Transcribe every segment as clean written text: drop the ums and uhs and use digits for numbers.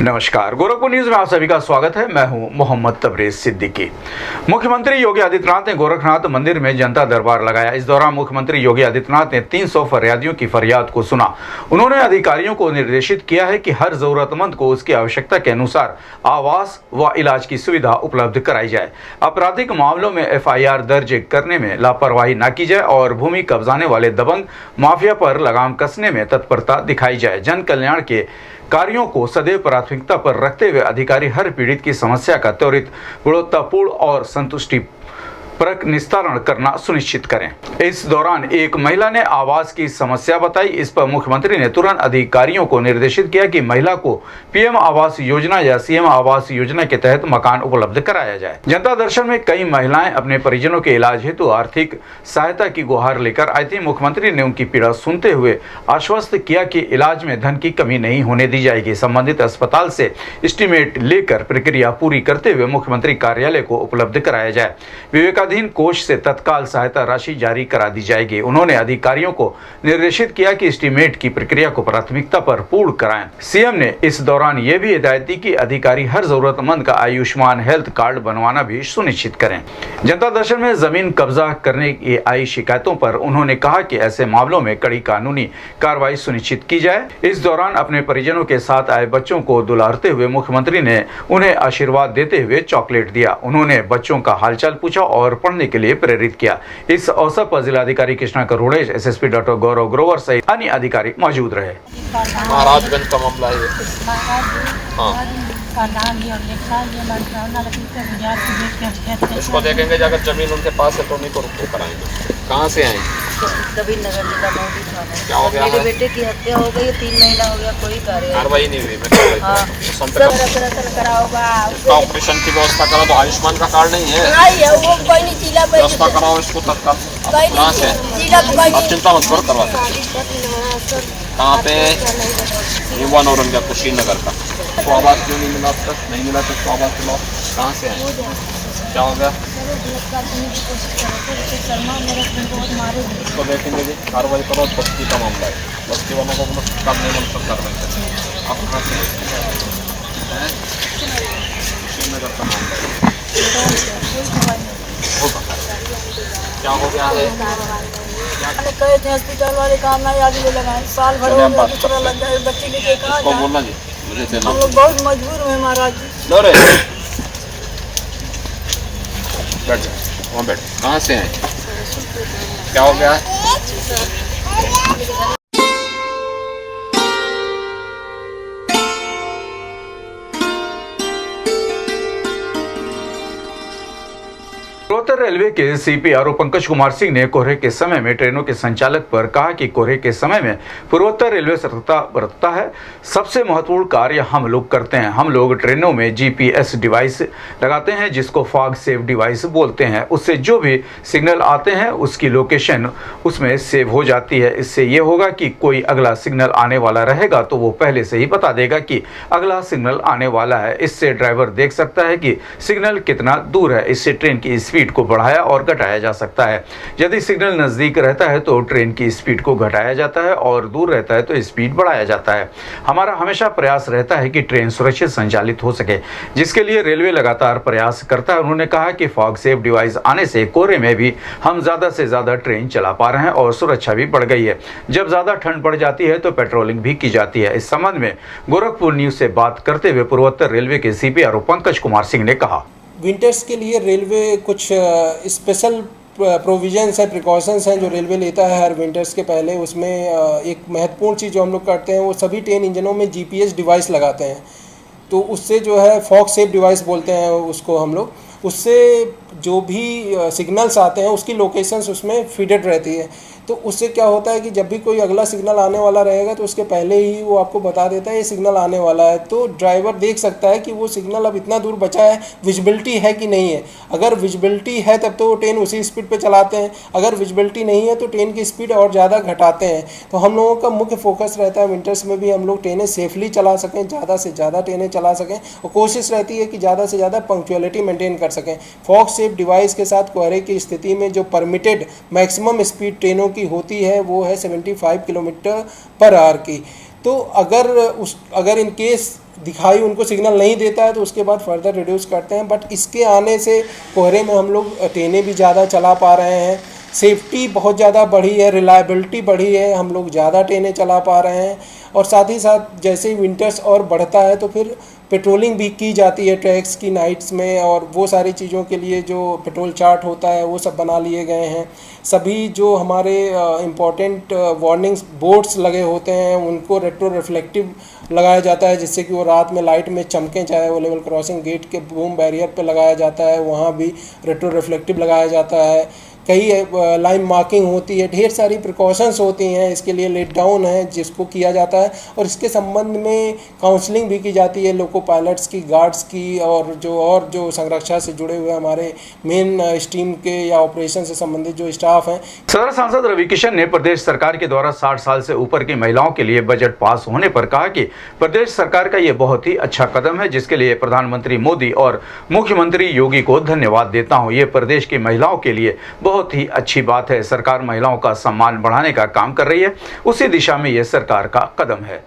नमस्कार, गोरखपुर न्यूज में आप सभी का स्वागत है। मैं हूं मोहम्मद तबरेज सिद्दीकी। मुख्यमंत्री योगी आदित्यनाथ ने गोरखनाथ मंदिर में जनता दरबार लगाया। इस दौरान मुख्यमंत्री योगी आदित्यनाथ ने 300 फरियादियों की फरियाद को सुना। उन्होंने अधिकारियों को निर्देशित किया है कि हर जरूरतमंद को उसकी आवश्यकता के अनुसार आवास व इलाज की सुविधा उपलब्ध कराई जाए। आपराधिक मामलों में FIR दर्ज करने में लापरवाही न की जाए और भूमि कब्जाने वाले दबंग माफिया पर लगाम कसने में तत्परता दिखाई जाए। जन कल्याण के कार्यों को सदैव प्राथमिकता पर रखते हुए अधिकारी हर पीड़ित की समस्या का त्वरित, गुणवत्तापूर्ण और संतुष्टि परक निस्तारण करना सुनिश्चित करें। इस दौरान एक महिला ने आवास की समस्या बताई। इस पर मुख्यमंत्री ने तुरंत अधिकारियों को निर्देशित किया कि महिला को PM आवास योजना या CM आवास योजना के तहत मकान उपलब्ध कराया जाए। जनता दर्शन में कई महिलाएं अपने परिजनों के इलाज हेतु आर्थिक सहायता की गुहार लेकर आई थी। मुख्यमंत्री ने उनकी पीड़ा सुनते हुए आश्वस्त किया कि इलाज में धन की कमी नहीं होने दी जाएगी। संबंधित अस्पताल से एस्टीमेट लेकर प्रक्रिया पूरी करते हुए मुख्यमंत्री कार्यालय को उपलब्ध कराया जाए। विवेकाधीन कोष से तत्काल सहायता राशि जारी करा दी जाएगी। उन्होंने अधिकारियों को निर्देशित किया कि एस्टीमेट की प्रक्रिया को प्राथमिकता पर पूर्ण कराएं। CM ने इस दौरान यह भी हिदायत दी कि अधिकारी हर जरूरतमंद का आयुष्मान हेल्थ कार्ड बनवाना भी सुनिश्चित करें। जनता दर्शन में जमीन कब्जा करने की आई शिकायतों पर उन्होंने कहा कि ऐसे मामलों में कड़ी कानूनी कार्रवाई सुनिश्चित की जाए। इस दौरान अपने परिजनों के साथ आए बच्चों को दुलारते हुए मुख्यमंत्री ने उन्हें आशीर्वाद देते हुए चॉकलेट दिया। उन्होंने बच्चों का हालचाल पूछा और पढ़ने के लिए प्रेरित किया। इस अवसर पर जिलाधिकारी कृष्णा करोड़ेश, SSP डॉक्टर गौरव ग्रोवर सहित अन्य अधिकारी मौजूद रहे। महाराजगंज का मामला है। इसको देखेंगे, अगर जमीन उनके पास है तो नहीं तो रुक कराएंगे। कहाँ से आए? नगर जिला मोदी थाना। क्या हो गया? मेरे बेटे की हत्या हो गई, 3 महीना हो गया, कोई कार्रवाई नहीं हुई। उसका ऑपरेशन की व्यवस्था करा तो आयुष्मान का कार्ड नहीं है, वो कोई नहीं जिला व्यवस्था कराओ इसको तत्काल। कहाँ से? आप चिंता मत करो, करवा सकते। कहाँ पे? युवा नौरंगा कुशीनगर का। तो आवास क्यों नहीं मिला अब तक? नहीं मिला तो इसको आवास दिलाओ। कहाँ से आए? क्या हो गया? इसको देखेंगे जी, कार्रवाई करो। बस्ती का मामला है, बस्ती वालों को काम नहीं मिल सकता कार्रवाई करें। आप कहाँ से? कुशीनगर का मामला है। क्या हो गया है? कहे थे हॉस्पिटल वाले काम नहीं आगे लगाए, साल भर हो गया, दूसरा लग गया। बच्चे लेके कहाँ जाए? बोलना जी, मुझे देना। हम लोग बहुत मजबूर हुए महाराज जी। लो रे, बैठ जाओ, वहाँ बैठ। कहाँ से हैं? क्या हो गया? पूर्वोत्तर रेलवे के CPRO पंकज कुमार सिंह ने कोहरे के समय में ट्रेनों के संचालक पर कहा कि कोहरे के समय में पूर्वोत्तर रेलवे सतर्कता बरतता है। सबसे महत्वपूर्ण कार्य हम लोग करते हैं। हम लोग ट्रेनों में GPS डिवाइस लगाते हैं, जिसको फॉग सेव डिवाइस बोलते हैं। उससे जो भी सिग्नल आते हैं उसकी लोकेशन उसमें सेव हो जाती है। इससे ये होगा कि कोई अगला सिग्नल आने वाला रहेगा तो वो पहले से ही बता देगा कि अगला सिग्नल आने वाला है। इससे ड्राइवर देख सकता है कि सिग्नल कितना दूर है। इससे ट्रेन की स्पीड को बढ़ाया और घटाया जा सकता है। यदि सिग्नल नजदीक रहता है तो ट्रेन की स्पीड को घटाया जाता है और दूर रहता है तो स्पीड बढ़ाया जाता है। हमारा हमेशा प्रयास रहता है कि ट्रेन सुरक्षित संचालित हो सके, जिसके लिए रेलवे लगातार प्रयास करता है। उन्होंने कहा कि फॉग सेव डिवाइस आने से कोहरे में भी हम ज्यादा से ज्यादा ट्रेन चला पा रहे हैं और सुरक्षा भी बढ़ गई है। जब ज्यादा ठंड पड़ जाती है तो पेट्रोलिंग भी की जाती है। इस संबंध में गोरखपुर न्यूज से बात करते हुए पूर्वोत्तर रेलवे के CPRO पंकज कुमार सिंह ने कहा, विंटर्स के लिए रेलवे कुछ स्पेशल प्रोविजंस हैं, प्रिकॉशंस हैं जो रेलवे लेता है हर विंटर्स के पहले। उसमें एक महत्वपूर्ण चीज़ जो हम लोग करते हैं वो सभी ट्रेन इंजनों में GPS डिवाइस लगाते हैं। तो उससे जो है फॉग सेव डिवाइस बोलते हैं उसको हम लोग, उससे जो भी सिग्नल्स आते हैं उसकी लोकेशंस उसमें फीडेड रहती है। तो उससे क्या होता है कि जब भी कोई अगला सिग्नल आने वाला रहेगा तो उसके पहले ही वो आपको बता देता है ये सिग्नल आने वाला है। तो ड्राइवर देख सकता है कि वो सिग्नल अब इतना दूर बचा है, विजिबिलिटी है कि नहीं है। अगर विजिबिलिटी है तब तो वो ट्रेन उसी स्पीड पे चलाते हैं, अगर विजिबिलिटी नहीं है तो ट्रेन की स्पीड और ज़्यादा घटाते हैं। तो हम लोगों का मुख्य फोकस रहता है विंटर्स में भी हम लोग ट्रेनें सेफली चला सकें, ज़्यादा से ज़्यादा ट्रेनें चला सकें और कोशिश रहती है कि ज़्यादा से ज़्यादा पंक्चुअलिटी मेंटेन कर सकें। फॉग सेव डिवाइस के साथ कोहरे की स्थिति में जो परमिटेड मैक्सिमम स्पीड ट्रेनों की होती है वो है 75 किलोमीटर पर आवर की। तो अगर इन केस दिखाई उनको सिग्नल नहीं देता है तो उसके बाद फर्दर रिड्यूस करते हैं। बट इसके आने से कोहरे में हम लोग ट्रेनें भी ज़्यादा चला पा रहे हैं, सेफ्टी बहुत ज़्यादा बढ़ी है, रिलायबिलिटी बढ़ी है, हम लोग ज़्यादा ट्रेनें चला पा रहे हैं। और साथ ही साथ जैसे ही विंटर्स और बढ़ता है तो फिर पेट्रोलिंग भी की जाती है ट्रैक्स की नाइट्स में, और वो सारी चीज़ों के लिए जो पेट्रोल चार्ट होता है वो सब बना लिए गए हैं। सभी जो हमारे इम्पोर्टेंट वार्निंग्स बोर्ड्स लगे होते हैं उनको रेट्रो रिफ्लेक्टिव लगाया जाता है, जिससे कि वो रात में लाइट में चमकें। चाहे वो लेवल क्रॉसिंग गेट के बूम बैरियर पे लगाया जाता है, वहाँ भी रेट्रो रिफ्लेक्टिव लगाया जाता है। कई लाइन मार्किंग होती है, ढेर सारी प्रिकॉशंस होती हैं, इसके लिए लेट डाउन है जिसको किया जाता है। और इसके संबंध में काउंसलिंग भी की जाती है लोको पायलट्स की, गार्ड्स की, और जो संरक्षा से जुड़े हुए हमारे मेन स्ट्रीम के या ऑपरेशन से संबंधित जो स्टाफ हैं। सदर सांसद रवि किशन ने प्रदेश सरकार के द्वारा 60 साल से ऊपर की महिलाओं के लिए बजट पास होने पर कहा कि प्रदेश सरकार का ये बहुत ही अच्छा कदम है, जिसके लिए प्रधानमंत्री मोदी और मुख्यमंत्री योगी को धन्यवाद देता हूँ। ये प्रदेश की महिलाओं के लिए बहुत ही अच्छी बात है। सरकार महिलाओं का सम्मान बढ़ाने का काम कर रही है, उसी दिशा में यह सरकार का कदम है।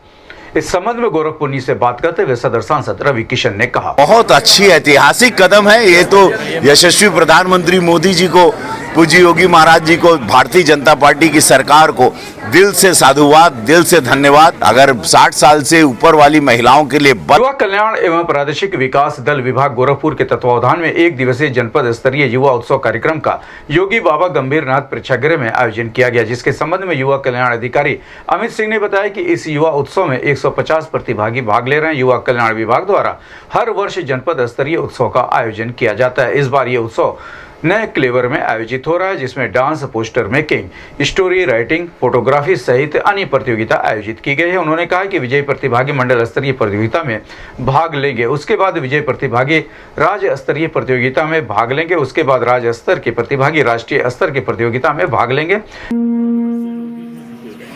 इस संबंध में गोरखपुर से बात करते हुए सदर सांसद रवि किशन ने कहा, बहुत अच्छी ऐतिहासिक कदम है ये तो। यशस्वी प्रधानमंत्री मोदी जी को, पूज्य योगी महाराज जी को, भारतीय जनता पार्टी की सरकार को दिल से साधुवाद, दिल से धन्यवाद। अगर 60 साल से ऊपर वाली महिलाओं के लिए युवा कल्याण एवं प्रादेशिक विकास दल विभाग गोरखपुर के तत्वावधान में 1 दिवसीय जनपद स्तरीय युवा उत्सव कार्यक्रम का योगी बाबा गंभीरनाथ प्रेक्षागृह में आयोजन किया गया, जिसके संबंध में युवा कल्याण अधिकारी अमित सिंह ने बताया कि इस युवा उत्सव में 150 प्रतिभागी भाग ले रहे हैं। युवा कल्याण विभाग द्वारा हर वर्ष जनपद स्तरीय उत्सव का आयोजन किया जाता है। इस बार ये उत्सव नए क्लेवर में आयोजित हो रहा है, जिसमें dance, poster making, story writing, photography सहित अन्य प्रतियोगिता आयोजित की गई है। उन्होंने कहा कि विजयी प्रतिभागी मंडल स्तरीय प्रतियोगिता में भाग लेंगे, उसके बाद विजयी प्रतिभागी राज्य स्तरीय प्रतियोगिता में भाग लेंगे, उसके बाद राज्य स्तर के प्रतिभागी राष्ट्रीय स्तर की प्रतियोगिता में भाग लेंगे।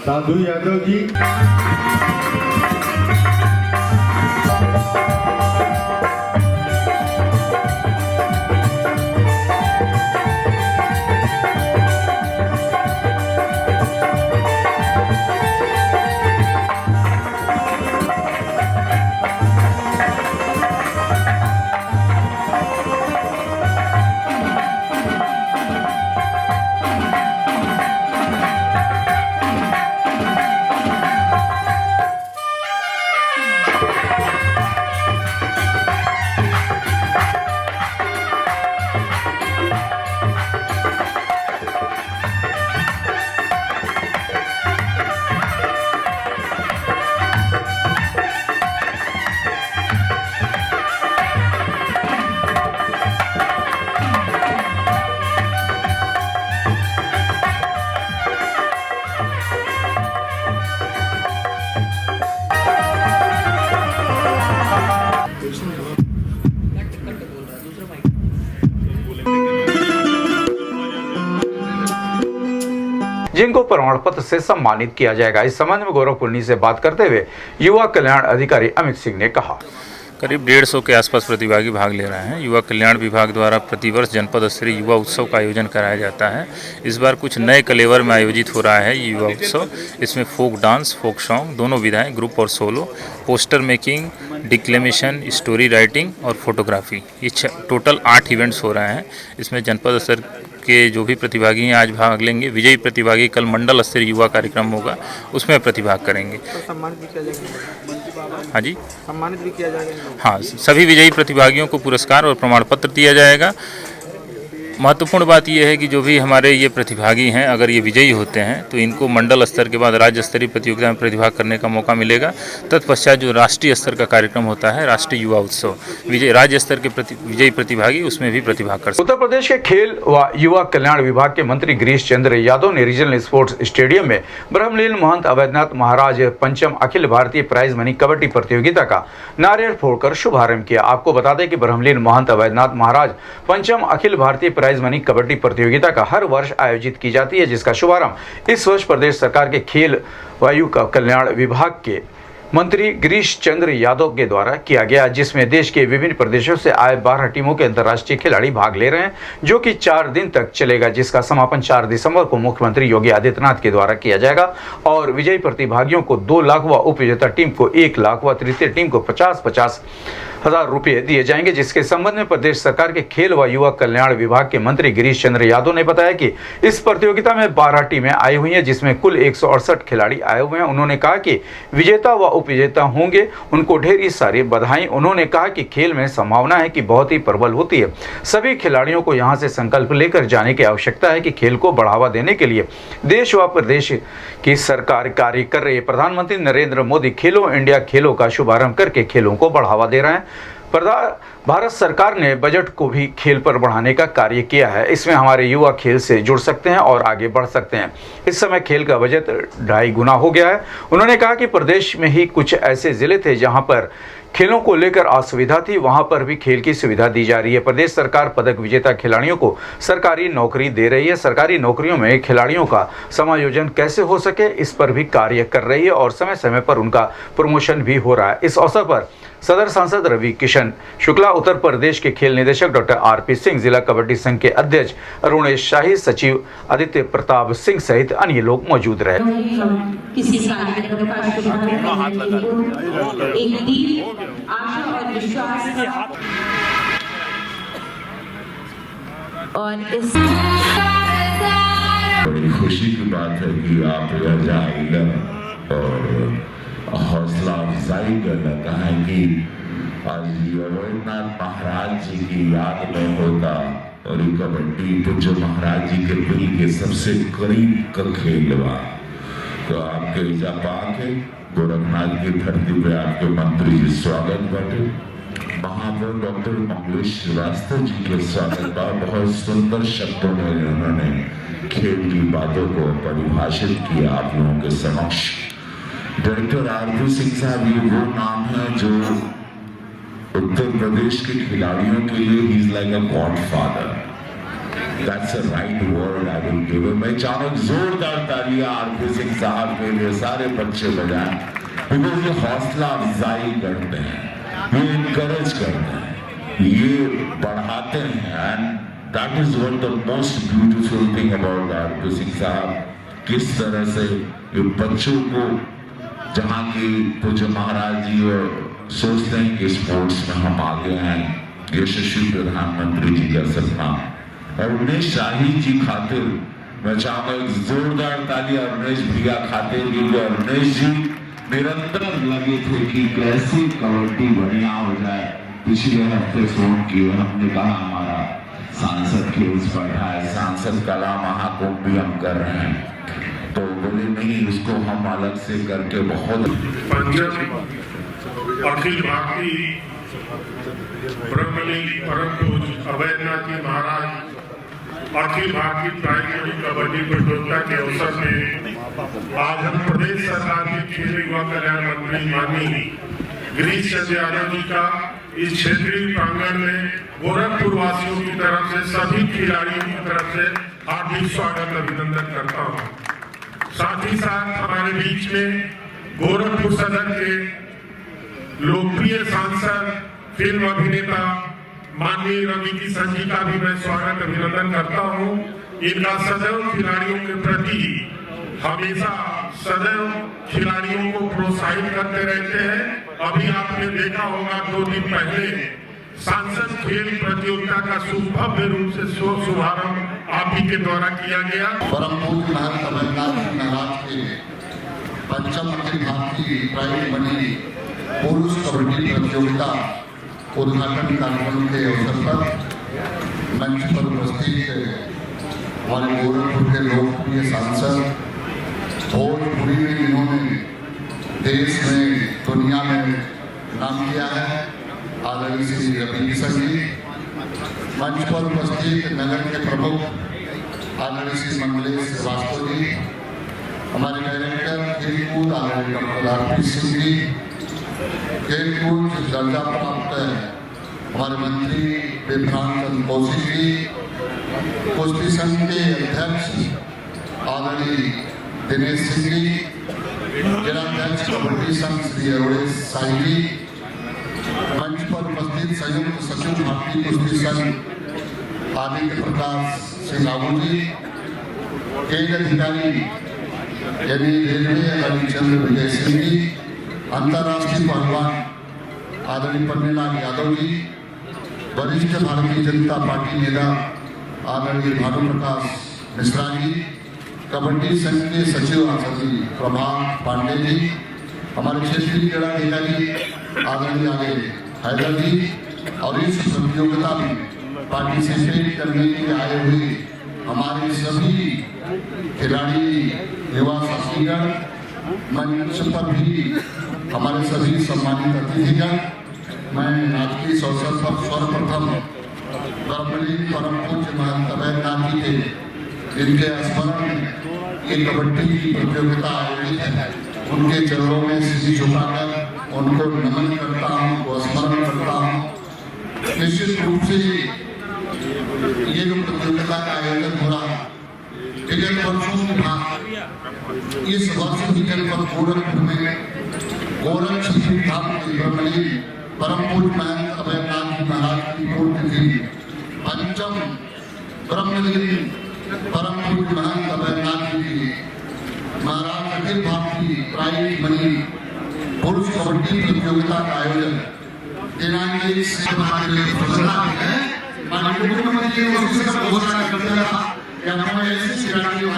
साधु यादव जी। जिनको प्रमाण पत्र से सम्मानित किया जाएगा। इस संबंध में गोरखपुर से बात करते हुए युवा कल्याण अधिकारी अमित सिंह ने कहा, करीब 150 के आसपास प्रतिभागी भाग ले रहे हैं। युवा कल्याण विभाग द्वारा प्रतिवर्ष जनपद स्तरीय युवा उत्सव का आयोजन कराया जाता है। इस बार कुछ नए कलेवर में आयोजित हो रहा है ये युवा उत्सव। इसमें फोक डांस, फोक सॉन्ग दोनों विधाएं, ग्रुप और solo, poster making, डिक्लेमेशन, story writing और फोटोग्राफी, ये टोटल 8 इवेंट्स हो रहे हैं। इसमें जनपद स्तर के जो भी प्रतिभागी हैं आज भाग लेंगे। विजयी प्रतिभागी कल मंडल स्तरीय युवा कार्यक्रम होगा, उसमें प्रतिभाग करेंगे। तो सम्मानित भी किया जाएगा। हाँ जी, सम्मानित भी किया जाएगा। हाँ, सभी विजयी प्रतिभागियों को पुरस्कार और प्रमाण पत्र दिया जाएगा। महत्वपूर्ण बात यह है कि जो भी हमारे ये प्रतिभागी हैं, अगर ये विजयी होते हैं तो इनको मंडल स्तर के बाद राज्य स्तरीय प्रतियोगिता में प्रतिभाग करने का मौका मिलेगा। तत्पश्चात जो राष्ट्रीय स्तर का कार्यक्रम होता है, राष्ट्रीय युवा उत्सव, राज्य स्तर के विजयी प्रतिभागी उसमें भी प्रतिभाग कर सकते हैं। उत्तर प्रदेश के खेल व युवा कल्याण विभाग के मंत्री गिरीश चंद्र यादव ने रीजनल स्पोर्ट्स स्टेडियम में ब्रह्मलीन महंत अवैधनाथ महाराज पंचम अखिल भारतीय प्राइज मनी कबड्डी प्रतियोगिता का नारियल फोड़कर शुभारंभ किया। आपको बता दें कि ब्रह्मलीन महंत अवैधनाथ महाराज पंचम अखिल भारतीय प्राइज मनी कबड्डी प्रतियोगिता का हर वर्ष आयोजित की जाती है, जिसका शुभारंभ इस वर्ष प्रदेश सरकार के खेल व युवा कल्याण विभाग के मंत्री गिरीश चंद्र यादव के द्वारा किया गया, जिसमें देश के विभिन्न प्रदेशों से आए 12 टीमों के अंतर्राष्ट्रीय खिलाड़ी भाग ले रहे हैं, जो कि 4 दिन तक चलेगा, जिसका समापन 4 दिसंबर को मुख्यमंत्री योगी आदित्यनाथ के द्वारा किया जाएगा और विजयी प्रतिभागियों को 2 लाख व उपविजेता टीम को 1 लाख व तृतीय टीम को 50-50 हजार रुपये दिए जाएंगे। जिसके संबंध में प्रदेश सरकार के खेल व युवा कल्याण विभाग के मंत्री गिरीश चंद्र यादव ने बताया कि इस प्रतियोगिता में 12 टीमें आई हुई हैं, जिसमें कुल 168 खिलाड़ी आए हुए हैं। उन्होंने कहा कि विजेता व उपविजेता होंगे, उनको ढेर सारी बधाई। उन्होंने कहा कि खेल में संभावना है कि बहुत ही प्रबल होती है। सभी खिलाड़ियों को यहां से संकल्प लेकर जाने की आवश्यकता है कि खेल को बढ़ावा देने के लिए देश व प्रदेश की सरकार कार्य कर रही है। प्रधानमंत्री नरेंद्र मोदी खेलो इंडिया खेलों का शुभारंभ करके खेलों को बढ़ावा दे रहे हैं। भारत सरकार ने बजट को भी खेल पर बढ़ाने का कार्य किया है। इसमें हमारे युवा खेल से जुड़ सकते हैं और आगे बढ़ सकते हैं। इस समय खेल का बजट 2.5 गुना हो गया है। उन्होंने कहा कि प्रदेश में ही कुछ ऐसे जिले थे जहां पर खेलों को लेकर असुविधा थी, वहां पर भी खेल की सुविधा दी जा रही है। प्रदेश सरकार पदक विजेता खिलाड़ियों को सरकारी नौकरी दे रही है। सरकारी नौकरियों में खिलाड़ियों का समायोजन कैसे हो सके, इस पर भी कार्य कर रही है और समय समय पर उनका प्रमोशन भी हो रहा है। इस अवसर पर सदर सांसद रवि किशन शुक्ला, उत्तर प्रदेश के खेल निदेशक डॉक्टर आर.पी. सिंह, जिला कबड्डी संघ के अध्यक्ष अरुणेश शाही, सचिव आदित्य प्रताप सिंह सहित अन्य लोग मौजूद रहे। किसी कार्यक्रम का शुभारंभ करने को एक दीप आशा और विश्वास और इस बड़ी खुशी की बात है कि आप यहाँ और हौसला अफजाई करना कहा कि आज अमरनाथ महाराज जी की याद में होता और कबड्डी तो जो महाराज जी के दिल के सबसे करीब का खेल हुआ, तो आपके इजापाक है गोरखनाथ की धरती पे आपके मंत्री जी स्वागत बाटे। महापौर डॉक्टर मंगलेश श्रीवास्तव जी के स्वागत का बहुत सुंदर शब्दों में उन्होंने खेल की बातों को परिभाषित किया आप लोगों के समक्ष। Director RP. सिंह साहब ये वो नाम है जो उत्तर प्रदेश के खिलाड़ियों के लिए he is like a godfather. That's a right word I will give him. मैं चाहूँ जोरदार तालियां आर.पी. सिंह साहब के लिए सारे बच्चे बजाएं, बिकॉज ये हौसला अफजाई करते हैं, ये इनकरेज करते हैं, ये बढ़ाते हैं and that is one the most beautiful thing about RP. Singh साहब। किस तरह से ये बच्चों को जहाँ की पूज्य महाराज जी सोचते हैं कि स्पोर्ट्स में हम आगे हैं, यशस्वी प्रधानमंत्री जी का सपना। और उन्नीश शाही जी खातिर मैं चाहूँगा एक जोरदार ताली अरुणेश भैया खातिर, क्योंकि अरुणेश जी निरंतर लगे थे कि कैसी कबड्डी बढ़िया हो जाए। पिछले हफ्ते फोन किए, हमने कहा हमारा सांसद खेल स्पर्धा है, सांसद कला महाकुंभ भी हम कर रहे हैं, तो बोले नहीं उसको हम अलग से करके बहुत अखिल भारतीय ब्रह्मलीग परम पूज्य अभयनाथ जी महाराज अखिल भारतीय प्राइमरी कबड्डी प्रतियोगिता के अवसर में आज हम प्रदेश सरकार के खेल युवा कल्याण मंत्री माननीय गिरीश चंद्र यादव जी का इस क्षेत्रीय प्रांगण में गोरखपुर वासियों की तरफ से सभी खिलाड़ियों की तरफ से हार्दिक स्वागत अभिनंदन करता हूँ। साथ ही साथ हमारे बीच में गोरखपुर सदर के लोकप्रिय सांसद फिल्म अभिनेता माननीय रवि किशन जी का भी मैं स्वागत अभिनंदन करता हूं। इनका सदैव खिलाड़ियों के प्रति हमेशा सदैव खिलाड़ियों को प्रोत्साहित करते रहते हैं। अभी आपने देखा होगा 2 दिन पहले सांसद खेल प्रतियोगिता का सुभव्य रूप से शुभारंभ आप ही के द्वारा किया गया। परम पूज्य महंत अभयनाथ जी महाराज के 5वीं अखिल भारतीय प्राइमरी पुरुष कबड्डी प्रतियोगिता उद्घाटन कार्यक्रम के अवसर पर मंच पर उपस्थित हमारे गोरखपुर के लोकप्रिय सांसद, भोजपुरी में इन्होंने देश में दुनिया में नाम किया है, आदरणीय श्री रवि किशन जी, मंच पर उपस्थित नगर के प्रमुख आदरणीय श्री मंगलेश श्रीवास्तव जी, हमारे डायरेक्टर खेलकूद आदरणीय डॉक्टर आर.पी. सिंह जी, खेलकूद दर्जा प्राप्त हमारे मंत्री विभ्रांत चंद्र कौशिक जी, कुश्ती संघ के अध्यक्ष आदरणीय दिनेश सिंह जी, जिलाध्यक्ष कबड्डी संघ श्री अरोड़े साई जी, मंच पर उपस्थित संयुक्त सचिव भारतीय कुश्ती संघ आदित्य प्रकाश सिंह रावल जी, केंद्र अधिकारी यानी रेलवे हरिचंद्र विजय सिंह जी, अंतर्राष्ट्रीय पहलवान आदरणीय पन्नेलाल यादव जी, वरिष्ठ भारतीय जनता पार्टी नेता आदरणीय भानु प्रकाश मिश्रा जी, कबड्डी संघ के सचिव आचार्य प्रभात पांडे जी, हमारे क्षेत्रीय क्रीड़ा अधिकारी आदरणीय आगे हैदर जी, और इस प्रतियोगिता में पार्टिसिपेट करने के लिए आए हुए हमारे सभी खिलाड़ी, युवा साथीगण, मंच पर भी हमारे सभी सम्मानित अतिथिगण, मैं आज के इस अवसर पर सर्वप्रथम कर्मलीन परम पूज्य महंत अभयनाथ जी के जिनके स्मरण में ये कबड्डी की प्रतियोगिता आयोजित है, उनके चरणों में सिर झुकाकर उनको नमन करता हूँ, वो स्मरण करता हूँ। निश्चित रूप से ये जो प्रतियोगिता का आयोजन हो रहा है, विगत वर्षों के बाद इस वर्ष भी जनपद गोरखपुर में गोरख श्री धाम के कर्मलीन परम पूज्य महंत अभयनाथ जी महाराज की पुण्यतिथि पंचम ब्रह्मलीन परम पूज्य महंत अभयनाथ जी की महाराज अखिल भारतीय प्राइज मनी पुरुष कबड्डी प्रतियोगिता का आयोजन दिनांक 1 से माननीय मुख्यमंत्री जी ने उसका घोषणा कर दिया था कि हमारे ऐसे खिलाड़ियों की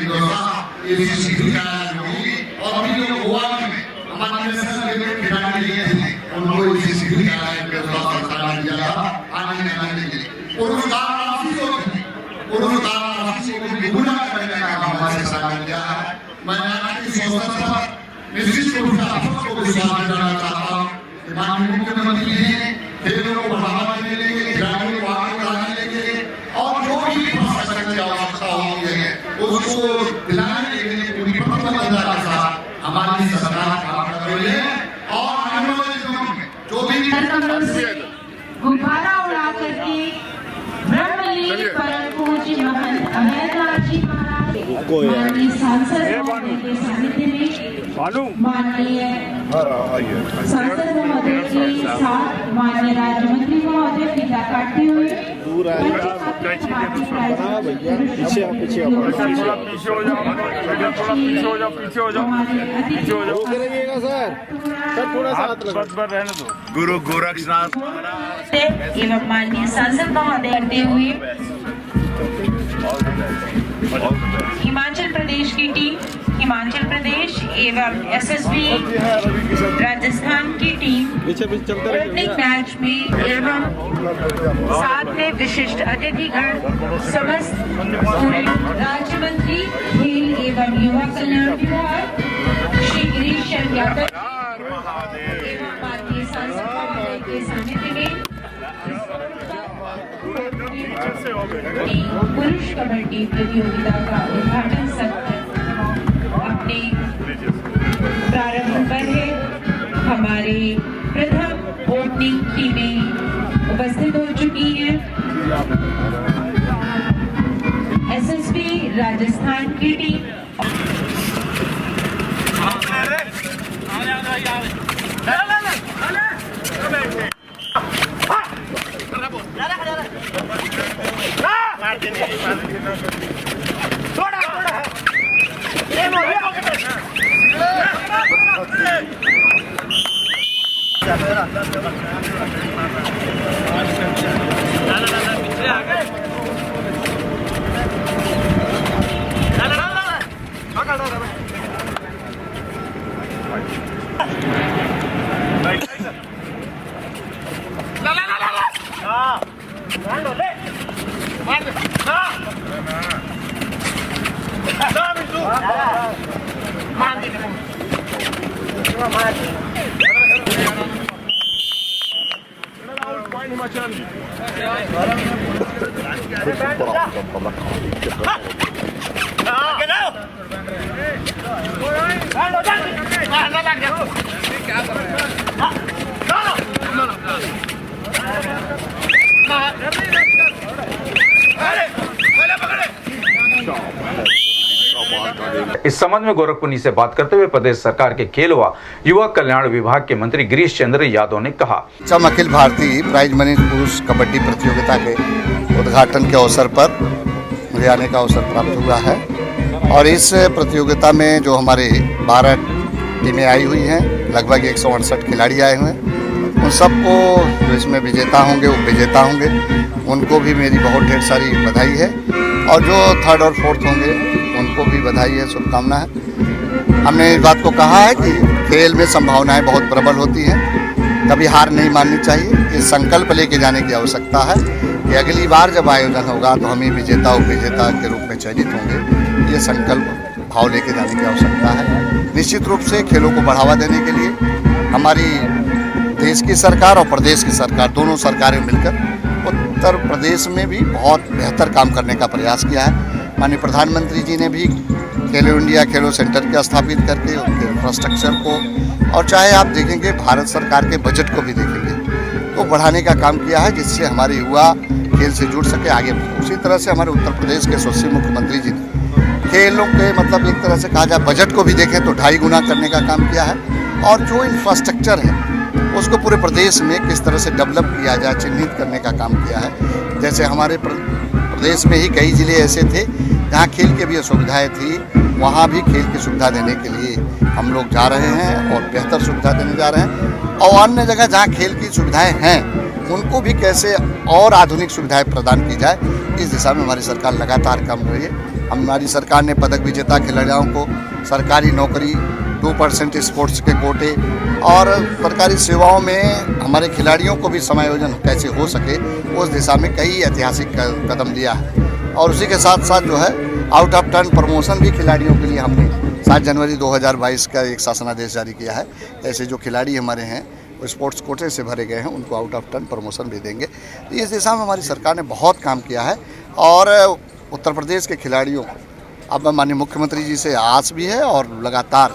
व्यवस्था इस शिविर का आयोजन होगी, और भी जो गोवा में हमारे नेशनल लेवल के खिलाड़ी लिए थे उनको इस शिविर का आयोजन की व्यवस्था सरकार ने दिया था आने जाने के लिए। पुरस्कार राशि को भी दुगुना करने का काम हमारे सरकार ने किया है। मैं आज की इस अवसर पर निश्चित रूप से आप सबको विश्वास दिलाना चाहता हूँ कि माननीय मुख्यमंत्री जी ने खेलों को बढ़ावा देने के लिए, खिलाड़ियों को आगे बढ़ाने के लिए और जो भी इंफ्रास्ट्रक्चर की आवश्यकता होती है उसको दिलाने के लिए पूरी प्रतिबद्धता के साथ हमारी सरकार काम कर रही है। और आने वाले दिनों में जो भी गुब्बारा उड़ा करके ब्रह्मलीन परम पूज्य महंत अभयनाथ जी महाराज, माननीय सांसद महोदय के सानिध्य में, माननीय सांसद महोदय के साथ माननीय राज्य मंत्री महोदय फीता काटते हुए गुरु गोरखनाथ एवं माननीय सांसद महोदय करते हुए हिमाचल प्रदेश की टीम, हिमाचल प्रदेश एवं एसएसबी राजस्थान की टीम ओपनिंग मैच में एवं साथ में विशिष्ट अतिथिगण समस्त राज्य मंत्री खेल एवं युवा कल्याण विभाग श्री गिरीश चंद्र यादव एवं माननीय सांसद महोदय के सानिध्य में पुरुष कबड्डी प्रतियोगिता का उद्घाटन सत्र अपने प्रारंभ पर है। हमारे प्रथम ओपनिंग टीमें उपस्थित हो चुकी हैं। एसएसबी राजस्थान की टीम इस संबंध में गोरखपुर से बात करते हुए प्रदेश सरकार के खेल व युवा कल्याण विभाग के मंत्री गिरीश चंद्र यादव ने कहा, अखिल भारतीय प्राइज मनी पुरुष कबड्डी प्रतियोगिता के उद्घाटन के अवसर पर मुझे आने का अवसर प्राप्त हुआ है और इस प्रतियोगिता में जो हमारे 12 टीमें आई हुई हैं, लगभग 168 खिलाड़ी आए हुए हैं, उन सबको जो इसमें विजेता होंगे वो विजेता होंगे, उनको भी मेरी बहुत ढेर सारी बधाई है और जो 3rd और 4th होंगे उनको भी बधाई है, शुभकामना है। हमने इस बात को कहा है कि खेल में संभावनाएं बहुत प्रबल होती हैं, कभी हार नहीं माननी चाहिए। ये संकल्प लेके जाने की आवश्यकता है कि अगली बार जब आयोजन होगा तो हम ही विजेता उपविजेता के रूप में चयनित होंगे। ये संकल्प भाव लेके जाने की आवश्यकता है। निश्चित रूप से खेलों को बढ़ावा देने के लिए हमारी देश की सरकार और प्रदेश की सरकार, दोनों सरकारें मिलकर उत्तर प्रदेश में भी बहुत बेहतर काम करने का प्रयास किया है। माननीय प्रधानमंत्री जी ने भी खेलो इंडिया खेलो सेंटर के स्थापित करके उनके इंफ्रास्ट्रक्चर को, और चाहे आप देखेंगे भारत सरकार के बजट को भी देखेंगे तो बढ़ाने का काम किया है, जिससे हमारे युवा खेल से जुड़ सके, आगे बढ़े। उसी तरह से हमारे उत्तर प्रदेश के यशस्वी मुख्यमंत्री जी ने खेलों के मतलब एक तरह से कहा जाए बजट को भी देखें तो 2.5 गुना करने का काम किया है और जो इंफ्रास्ट्रक्चर है उसको पूरे प्रदेश में किस तरह से डेवलप किया जाए, चिन्हित करने का काम किया है। जैसे हमारे प्रदेश में ही कई ज़िले ऐसे थे जहाँ खेल की भी सुविधाएं थी, वहाँ भी खेल की सुविधा देने के लिए हम लोग जा रहे हैं और बेहतर सुविधा देने जा रहे हैं। और अन्य जगह जहाँ खेल की सुविधाएं हैं उनको भी कैसे और आधुनिक सुविधाएं प्रदान की जाए, इस दिशा में हमारी सरकार लगातार काम कर रही है। हमारी सरकार ने पदक विजेता खिलाड़ियों को सरकारी नौकरी, 2% स्पोर्ट्स के कोटे और सरकारी सेवाओं में हमारे खिलाड़ियों को भी समायोजन कैसे हो सके, उस दिशा में कई ऐतिहासिक कदम लिया है। और उसी के साथ साथ जो है आउट ऑफ टर्न प्रमोशन भी खिलाड़ियों के लिए हमने 7 जनवरी 2022 का एक शासनादेश जारी किया है। ऐसे जो खिलाड़ी हमारे हैं वो स्पोर्ट्स कोटे से भरे गए हैं, उनको आउट ऑफ टर्न प्रमोशन भी देंगे। तो इस दिशा में हमारी सरकार ने बहुत काम किया है और उत्तर प्रदेश के खिलाड़ियों को अब माननीय मुख्यमंत्री जी से आस भी है और लगातार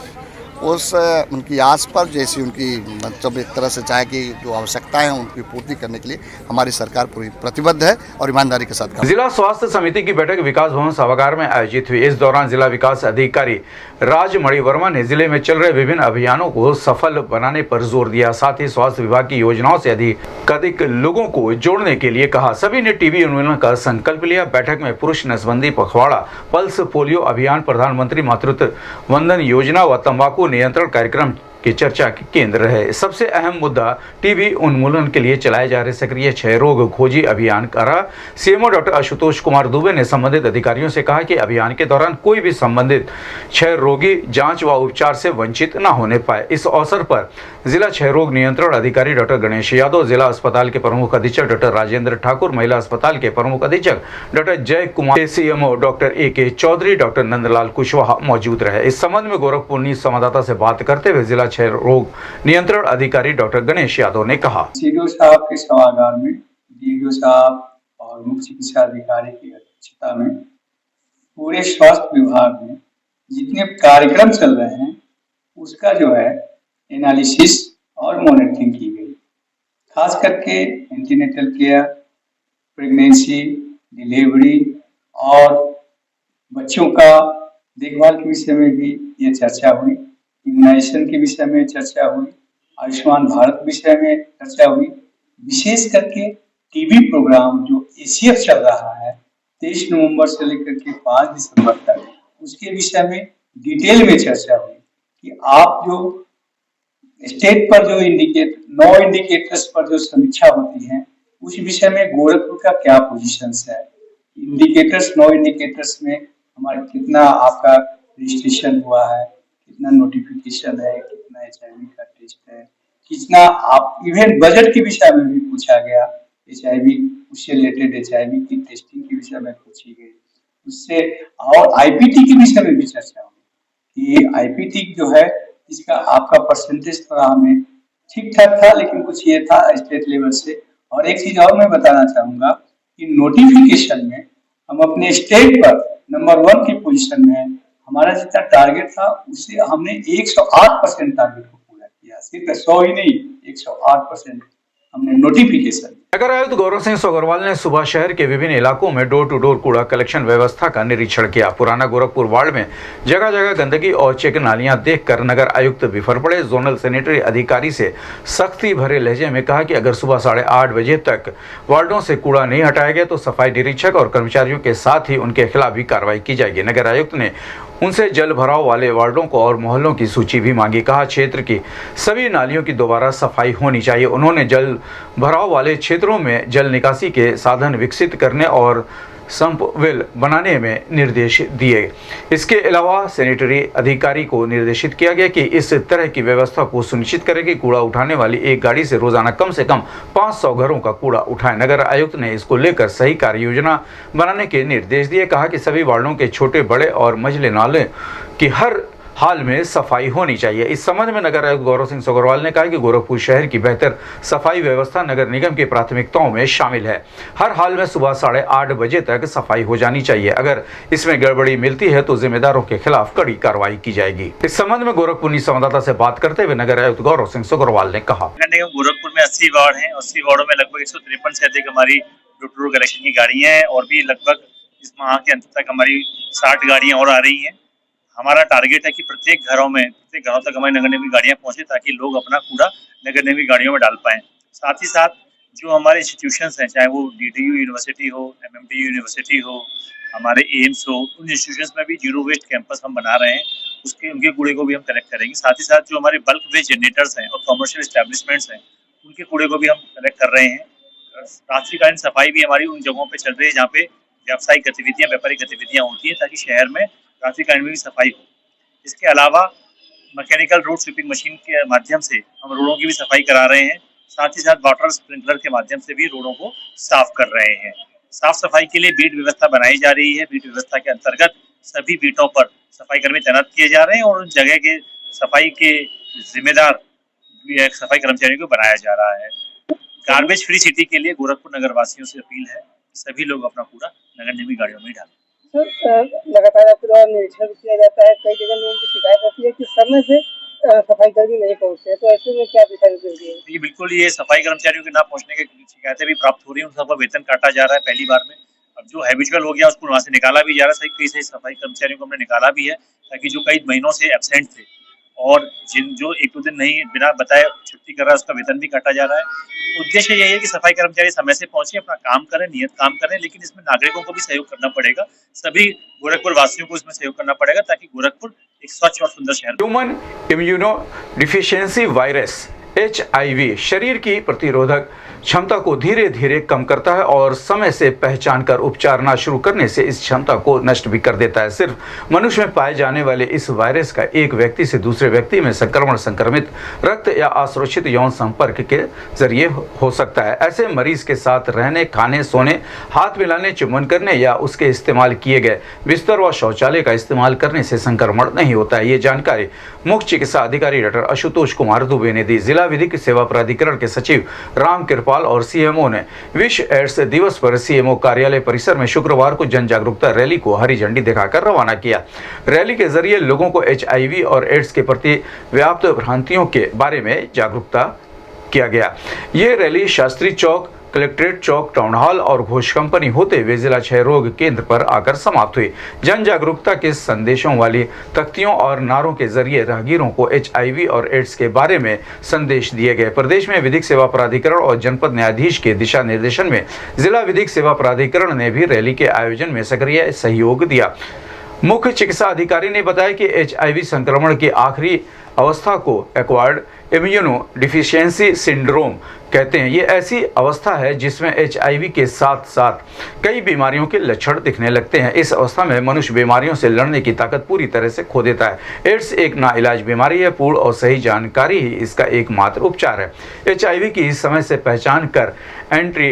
उनकी आस पर जैसी उनकी मतलब एक तरह से चाहे कि जो आवश्यकताएं हैं उनकी पूर्ति करने के लिए हमारी सरकार पूरी प्रतिबद्ध है और ईमानदारी के साथ। जिला स्वास्थ्य समिति की बैठक विकास भवन सभागार में आयोजित हुई। इस दौरान जिला विकास अधिकारी राजमणि वर्मा ने जिले में चल रहे विभिन्न अभियानों को सफल बनाने पर जोर दिया। साथ ही स्वास्थ्य विभाग की योजनाओं से अधिक लोगों को जोड़ने के लिए कहा। सभी ने टीबी उन्मूलन का संकल्प लिया। बैठक में पुरुष नसबंदी, पखवाड़ा, पल्स पोलियो अभियान, प्रधानमंत्री मातृत्व वंदन योजना व तंबाकू नियंत्रण कार्यक्रम की चर्चा के केंद्र है। सबसे अहम मुद्दा टीबी उन्मूलन के लिए चलाए जा रहे सक्रिय क्षय रोग खोजी अभियान का रहा। सीएमओ डॉक्टर आशुतोष कुमार दुबे ने संबंधित अधिकारियों से कहा कि अभियान के दौरान कोई भी संबंधित क्षय रोगी जांच व उपचार से वंचित न होने पाए। इस अवसर पर जिला क्षय रोग नियंत्रण अधिकारी डॉक्टर गणेश यादव, जिला अस्पताल के प्रमुख अधीक्षक डॉक्टर राजेंद्र ठाकुर, महिला अस्पताल के प्रमुख अधीक्षक doctor Jai Kumar, CMO doctor A K. Chaudhary, doctor Nandlal Kushwaha मौजूद रहे। इस संबंध में गोरखपुर संवाददाता से बात करते हुए जिला क्षय रोग नियंत्रण अधिकारी डॉक्टर गणेश यादव ने कहा, सीडीओ साहब के सभागार में डीडीओ साहब और मुख्य चिकित्सा अधिकारी की अध्यक्षता में पूरे स्वास्थ्य विभाग में जितने कार्यक्रम चल रहे हैं उसका जो है एनालिसिस और मॉनिटरिंग की गई। खास करके एंटीनेटल केयर, प्रेगनेंसी, डिलीवरी और बच्चों का देखभाल के विषय में भी ये चर्चा हुई। इम्यूनाइजेशन के विषय में चर्चा हुई, आयुष्मान भारत विषय में चर्चा हुई। विशेष करके टीबी प्रोग्राम जो एसीएफ चल रहा है 23 नवंबर से लेकर के 5 दिसंबर तक, उसके विषय में डिटेल में चर्चा हुई कि आप जो स्टेट पर जो 9 इंडिकेटर्स पर जो समीक्षा होती है उस विषय में गोरखपुर का क्या पोजीशन है। इंडिकेटर्स 9 इंडिकेटर्स में हमारे कितना आपका रजिस्ट्रेशन हुआ है, कितना नोटिफिकेशन है, कितना HIV का टेस्ट है, कितना आप इवन बजट के विषय में भी पूछा गया। HIV उससे रिलेटेड HIV की टेस्टिंग के विषय में पूछी गई उससे, और IPT के विषय में भी चर्चा हुई कि IPT जो है इसका आपका परसेंटेज थोड़ा हमें ठीक ठाक था, लेकिन कुछ ये था स्टेट लेवल से। और एक चीज और मैं बताना चाहूंगा कि नोटिफिकेशन में हम अपने स्टेट पर नंबर 1 की पोजीशन में, हमारा जितना टारगेट था उससे हमने 108% टारगेट को पूरा किया। सिर्फ 100 ही नहीं, 108% हमने नोटिफिकेशन नगर आयुक्त गौरव सिंह सोगरवाल ने सुबह शहर के विभिन्न इलाकों में डोर टू डोर कूड़ा कलेक्शन व्यवस्था का निरीक्षण किया। पुराना गोरखपुर वार्ड में जगह जगह गंदगी और चेक नालियां देखकर नगर आयुक्त बिफर पड़े। जोनल सैनिटरी अधिकारी से सख्ती भरे लहजे में कहा कि अगर सुबह 8:30 बजे तक वार्डों से कूड़ा नहीं हटाया गया तो सफाई निरीक्षक और कर्मचारियों के साथ ही उनके खिलाफ भी कार्रवाई की जाएगी। नगर आयुक्त ने उनसे जल भराव वाले वार्डों को और मोहल्लों की सूची भी मांगी। कहा क्षेत्र की सभी नालियों की दोबारा सफाई होनी चाहिए। उन्होंने जल भराव वाले क्षेत्रों में जल निकासी के साधन विकसित करने और संप वेल बनाने में निर्देश दिए। इसके अलावा सैनिटरी अधिकारी को निर्देशित किया गया कि इस तरह की व्यवस्था को सुनिश्चित करें कि कूड़ा उठाने वाली एक गाड़ी से रोजाना कम से कम 500 घरों का कूड़ा उठाएं। नगर आयुक्त ने इसको लेकर सही कार्य योजना बनाने के निर्देश दिए। कहा कि सभी वार्डों के छोटे बड़े और मझले नाले की हर हाल में सफाई होनी चाहिए। इस संबंध में नगर आयुक्त गौरव सिंह सोगरवाल ने कहा कि गोरखपुर शहर की बेहतर सफाई व्यवस्था नगर निगम की प्राथमिकताओं में शामिल है। हर हाल में सुबह 8:30 बजे तक सफाई हो जानी चाहिए। अगर इसमें गड़बड़ी मिलती है तो जिम्मेदारों के खिलाफ कड़ी कार्रवाई की जाएगी। इस संबंध में गोरखपुर संवाददाता से बात करते हुए नगर आयुक्त गौरव सिंह सोगरवाल ने कहा, गोरखपुर में 80 वार्ड है। 80 वार्डों में लगभग 153 से अधिक हमारी डोर टू डोर कलेक्शन की गाड़ियां हैं और भी लगभग इस माह के अंत तक हमारी 60 गाड़ियां और आ रही हैं। हमारा टारगेट है कि प्रत्येक घरों तक हमारी नगर निगम की गाड़ियां पहुंचे ताकि लोग अपना कूड़ा नगर निगम की गाड़ियों में डाल पाएं। साथ ही साथ जो हमारे इंस्टीट्यूशंस हैं, चाहे वो DTU यूनिवर्सिटी हो, MMTU यूनिवर्सिटी हो, हमारे एम्स हो, उन इंस्टीट्यूशंस में भी जीरो वेस्ट कैंपस हम बना रहे हैं। उनके कूड़े को भी हम कलेक्ट करेंगे। साथ ही साथ जो हमारे बल्क वेस्ट जनरेटर्स हैं और कमर्शियल एस्टेब्लिशमेंट्स हैं, उनके कूड़े को भी हम कलेक्ट कर रहे हैं। रात्रिकालीन सफाई भी हमारी उन जगहों पर चल रही है जहाँ पे व्यावसायिक गतिविधियाँ, व्यापारिक गतिविधियाँ होती हैं, ताकि शहर में रात्रिकालीन में भी सफाई हो। इसके अलावा मैकेनिकल रोड स्वीपिंग मशीन के माध्यम से हम रोडों की भी सफाई करा रहे हैं। साथ ही साथ वाटर स्प्रिंकलर के माध्यम से भी रोडों को साफ कर रहे हैं। साफ सफाई के लिए बीट व्यवस्था बनाई जा रही है। बीट व्यवस्था के अंतर्गत सभी बीटों पर सफाई कर्मी तैनात किए जा रहे हैं और उन जगह के सफाई के जिम्मेदार सफाई कर्मचारियों को बनाया जा रहा है। गार्बेज फ्री सिटी के लिए गोरखपुर नगर वासियों से अपील है कि सभी लोग अपना कूड़ा नगर निगम की गाड़ियों में डालें। लगातार आपके द्वारा निरीक्षण किया जाता है। कई जगह लोगों की शिकायत आती है कि समय से सफाई कर्मी नहीं पहुंचते, तो ऐसे में क्या दिशा निर्देश दिए? ये बिल्कुल, ये सफाई कर्मचारियों के ना पहुंचने की शिकायतें भी प्राप्त हो रही है। उन सबका वेतन काटा जा रहा है पहली बार में। अब जो हैबिचुअल हो गया उसको वहाँ से निकाला भी जा रहा है। कई से सफाई कर्मचारियों को हमने निकाला भी है, ताकि जो कई महीनों से एब्सेंट थे और जो 1-2 दिन नहीं बिना बताए छुट्टी कर रहा है, उसका वेतन भी काटा जा रहा है। उद्देश्य यही है कि सफाई कर्मचारी समय से पहुंचे, अपना काम करें, नियत काम करें, लेकिन इसमें नागरिकों को भी सहयोग करना पड़ेगा। सभी गोरखपुर वासियों को इसमें सहयोग करना पड़ेगा ताकि गोरखपुर एक स्वच्छ और सुंदर शहर। Human immuno deficiency virus HIV शरीर की प्रतिरोधक क्षमता को धीरे धीरे कम करता है और समय से पहचान कर उपचार न शुरू करने से इस क्षमता को नष्ट भी कर देता है। सिर्फ मनुष्य में पाए जाने वाले इस वायरस का एक व्यक्ति से दूसरे व्यक्ति में संक्रमित रक्त या असुरक्षित यौन संपर्क के जरिए हो सकता है। ऐसे मरीज के साथ रहने, खाने, सोने, हाथ मिलाने, चुम्बन करने या उसके इस्तेमाल किए गए बिस्तर व शौचालय का इस्तेमाल करने से संक्रमण नहीं होता है। ये जानकारी मुख्य चिकित्सा अधिकारी डॉक्टर आशुतोष कुमार दुबे ने दी। जिला विधिक सेवा प्राधिकरण के सचिव राम कृपाल और CMO ने विश्व एड्स दिवस पर CMO कार्यालय परिसर में शुक्रवार को जन जागरूकता रैली को हरी झंडी दिखाकर रवाना किया। रैली के जरिए लोगों को HIV और एड्स के प्रति व्याप्त भ्रांतियों के बारे में जागरूकता किया गया। ये रैली शास्त्री चौक, कलेक्ट्रेट चौक, टाउन हॉल और घोष कंपनी होते हुए जिला क्षय रोग केंद्र पर आकर समाप्त हुई। जन जागरूकता के संदेशों वाली तख्तियों और नारों के जरिए राहगीरों को HIV और एड्स के बारे में संदेश दिए गए। प्रदेश में विधिक सेवा प्राधिकरण और जनपद न्यायाधीश के दिशा निर्देशन में जिला विधिक सेवा प्राधिकरण ने भी रैली के आयोजन में सक्रिय सहयोग दिया। मुख्य चिकित्सा अधिकारी ने बताया कि HIV संक्रमण की आखिरी अवस्था को एक्वायर्ड इम्यूनो डिफिशियंसी सिंड्रोम कहते हैं। ये ऐसी अवस्था है जिसमें HIV के साथ साथ कई बीमारियों के लक्षण दिखने लगते हैं। इस अवस्था में मनुष्य बीमारियों से लड़ने की ताकत पूरी तरह से खो देता है। एड्स एक नाइलाज बीमारी है। पूर्ण और सही जानकारी ही इसका एकमात्र उपचार है। HIV की इस समय से पहचान कर एंटी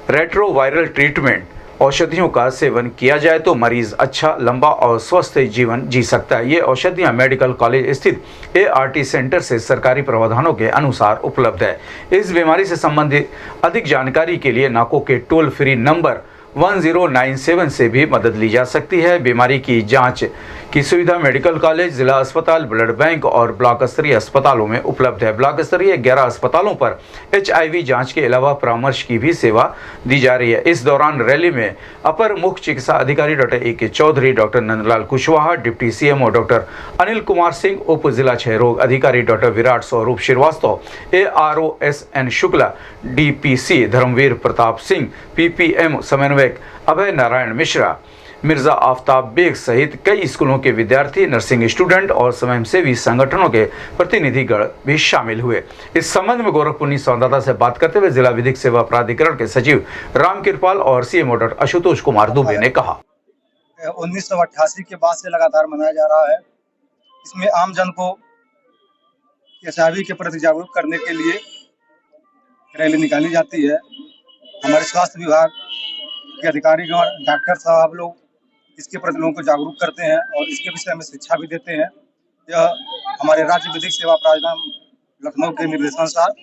रेट्रोवायरल ट्रीटमेंट औषधियों का सेवन किया जाए तो मरीज अच्छा, लंबा और स्वस्थ जीवन जी सकता है। ये औषधियां मेडिकल कॉलेज स्थित ART सेंटर से सरकारी प्रावधानों के अनुसार उपलब्ध है। इस बीमारी से संबंधित अधिक जानकारी के लिए नाको के टोल फ्री नंबर 1097 से भी मदद ली जा सकती है। बीमारी की जांच की सुविधा मेडिकल कॉलेज, जिला अस्पताल, ब्लड बैंक और ब्लॉक स्तरीय अस्पतालों में उपलब्ध है। ब्लॉक स्तरीय 11 अस्पतालों पर HIV जांच के अलावा परामर्श की भी सेवा दी जा रही है। इस दौरान रैली में अपर मुख्य चिकित्सा अधिकारी doctor A.K. Chaudhary, doctor Nandlal Kushwaha, deputy CMO doctor Anil Kumar Singh, उप जिला क्षय रोग अधिकारी डॉक्टर विराट स्वरूप Srivastava, ARO SN Shukla, DPC Dharmveer Pratap Singh, PPM समन्वयक अभय नारायण मिश्रा, मिर्जा आफ्ताब बेग सहित कई स्कूलों के विद्यार्थी, नर्सिंग स्टूडेंट और स्वयंसेवी संगठनों के प्रतिनिधिगण भी शामिल हुए। इस संबंध में गोरखपुर संवाददाता से बात करते हुए जिला विधिक सेवा प्राधिकरण के सचिव राम कृपाल और CMO डॉक्टर आशुतोष कुमार दुबे ने कहा, 1988 के बाद से लगातार मनाया जा रहा है। इसमें आम जन को HIV के प्रति जागरूक करने के लिए रैली निकाली जाती है। हमारे स्वास्थ्य विभाग के अधिकारीगण, डॉक्टर साहब लोग इसके प्रति लोगों को जागरूक करते हैं और इसके विषय में शिक्षा भी देते हैं। यह हमारे राज्य विधिक सेवा प्राधिकरण लखनऊ के निर्देशानुसार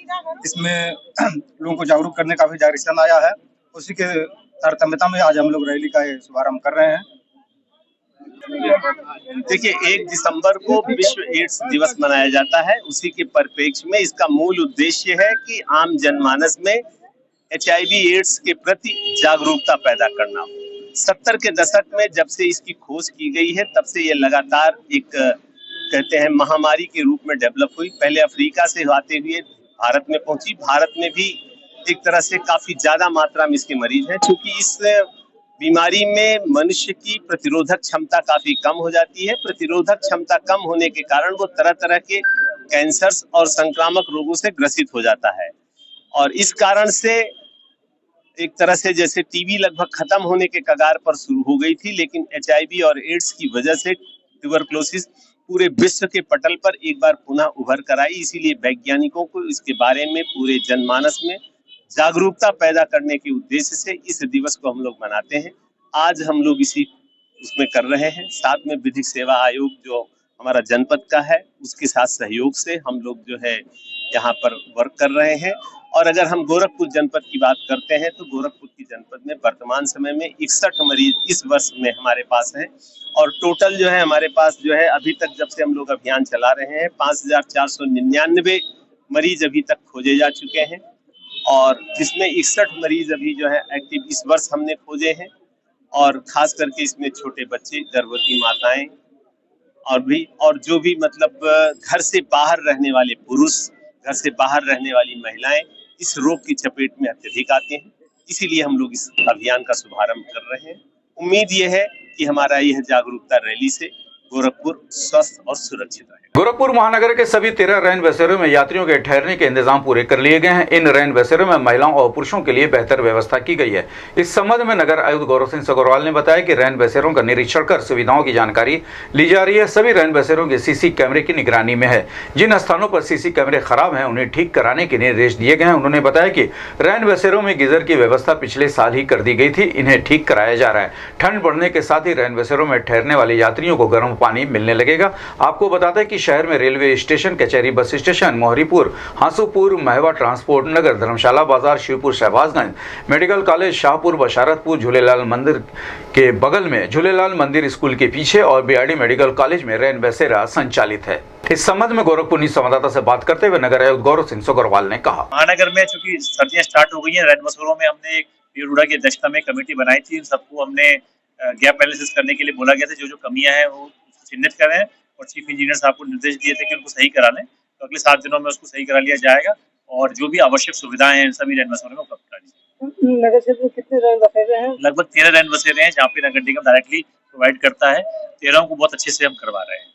इसमें लोगों को जागरूक करने का भी डायरेक्शन आया है। उसी के तारतम्यता में आज हम लोग रैली का शुभारंभ कर रहे हैं। देखिए, 1 दिसंबर को विश्व एड्स दिवस मनाया जाता है। उसी के परिप्रेक्ष्य में इसका मूल उद्देश्य है कि आम जनमानस में HIV एड्स के प्रति जागरूकता पैदा करना। 70 के दशक में जब से इसकी खोज की गई है, तब से ये लगातार एक कहते हैं महामारी के रूप में डेवलप हुई। पहले अफ्रीका से आते हुए भारत में पहुंची। भारत में भी एक तरह से काफी ज्यादा मात्रा में इसके मरीज हैं। क्योंकि इस बीमारी में मनुष्य की प्रतिरोधक क्षमता काफी कम हो जाती है। प्रतिरोधक क्षमता कम होने के कारण वो तरह तरह के कैंसर्स और संक्रामक रोगों से ग्रसित हो जाता है। और इस कारण से एक तरह से जैसे टीबी लगभग खत्म होने के कगार पर शुरू हो गई थी, लेकिन HIV और एड्स की वजह से ट्यूबरक्लोसिस पूरे विश्व के पटल पर एक बार पुनः उभर कर आई। इसीलिए वैज्ञानिकों को इसके बारे में पूरे जनमानस में जागरूकता पैदा करने के उद्देश्य से इस दिवस को हम लोग मनाते हैं। आज हम लोग इसी उसमें कर रहे हैं। साथ में विधिक सेवा आयोग जो हमारा जनपद का है, उसके साथ सहयोग से हम लोग जो है यहाँ पर वर्क कर रहे हैं। और अगर हम गोरखपुर जनपद की बात करते हैं तो गोरखपुर की जनपद में वर्तमान समय में 61 मरीज इस वर्ष में हमारे पास हैं। और टोटल जो है हमारे पास जो है अभी तक जब से हम लोग अभियान चला रहे हैं 5499 मरीज अभी तक खोजे जा चुके हैं। और जिसमें 61 मरीज अभी जो है एक्टिव इस वर्ष हमने खोजे हैं। और खास करके इसमें छोटे बच्चे, गर्भवती माताएं और जो भी मतलब घर से बाहर रहने वाले पुरुष, घर से बाहर रहने वाली महिलाएं इस रोग की चपेट में अत्यधिक आते हैं। इसीलिए हम लोग इस अभियान का शुभारंभ कर रहे हैं। उम्मीद ये है कि हमारा यह जागरूकता रैली से गोरखपुर स्वस्थ और सुरक्षित रहे। गोरखपुर महानगर के सभी 13 रैन बसेरों में यात्रियों के ठहरने के इंतजाम पूरे कर लिए गए हैं। इन रैन बसेरों में महिलाओं और पुरुषों के लिए बेहतर व्यवस्था की गई है। इस संबंध में नगर आयुक्त गौरव सिंह सगोरवाल ने बताया कि रैन बसेरों का निरीक्षण कर सुविधाओं की जानकारी ली जा रही है। सभी रैन बसेरों के CC कैमरे की निगरानी में है। जिन स्थानों पर CC कैमरे खराब हैं उन्हें ठीक कराने के निर्देश दिए गए हैं। उन्होंने बताया कि रैन बसेरों में गीजर की व्यवस्था पिछले साल ही कर दी गई थी, इन्हें ठीक कराया जा रहा है। ठंड बढ़ने के साथ ही रैन बसेरों में ठहरने वाले यात्रियों को गर्म पानी मिलने लगेगा। आपको बताते हैं कि शहर में रेलवे स्टेशन, कचहरी bus station, Mohripur, Hansupur, Mahewa transport Nagar, Dharamshala Bazar, Shivpur, Shahbazganj, medical college, Shahpur, Basharatpur, Jhulelal मंदिर के बगल में, झूलेलाल मंदिर स्कूल के पीछे और BRD मेडिकल कॉलेज में रैन बसेरा संचालित है। इस संबंध में गोरखपुर संवाददाता से बात करते हुए नगर आयुक्त गौरव सिंह सगोरवाल ने कहा, महानगर में चूंकि सर्दियां स्टार्ट हो गई हैं, रैन बसेरों में हमने एक पीरूड़ा की अध्यक्षता में कमेटी बनाई थी। सबको हमने गैप एनालिसिस करने के लिए बोला गया था। जो कमियां हैं वो चिन्हित करें और चीफ इंजीनियर साहब को निर्देश दिए थे कि उनको सही करा लें। तो अगले 7 दिनों में उसको सही करा लिया जाएगा और जो भी आवश्यक सुविधाएं हैं सभी रैन बसेरों में उपलब्ध करा दी। नगर क्षेत्र में कितने रैन बसेरे हैं? लगभग 13 रैन बसेरे हैं जहाँ पे नगर निगम डायरेक्टली प्रोवाइड करता है। 13 को बहुत अच्छे से हम करवा रहे हैं।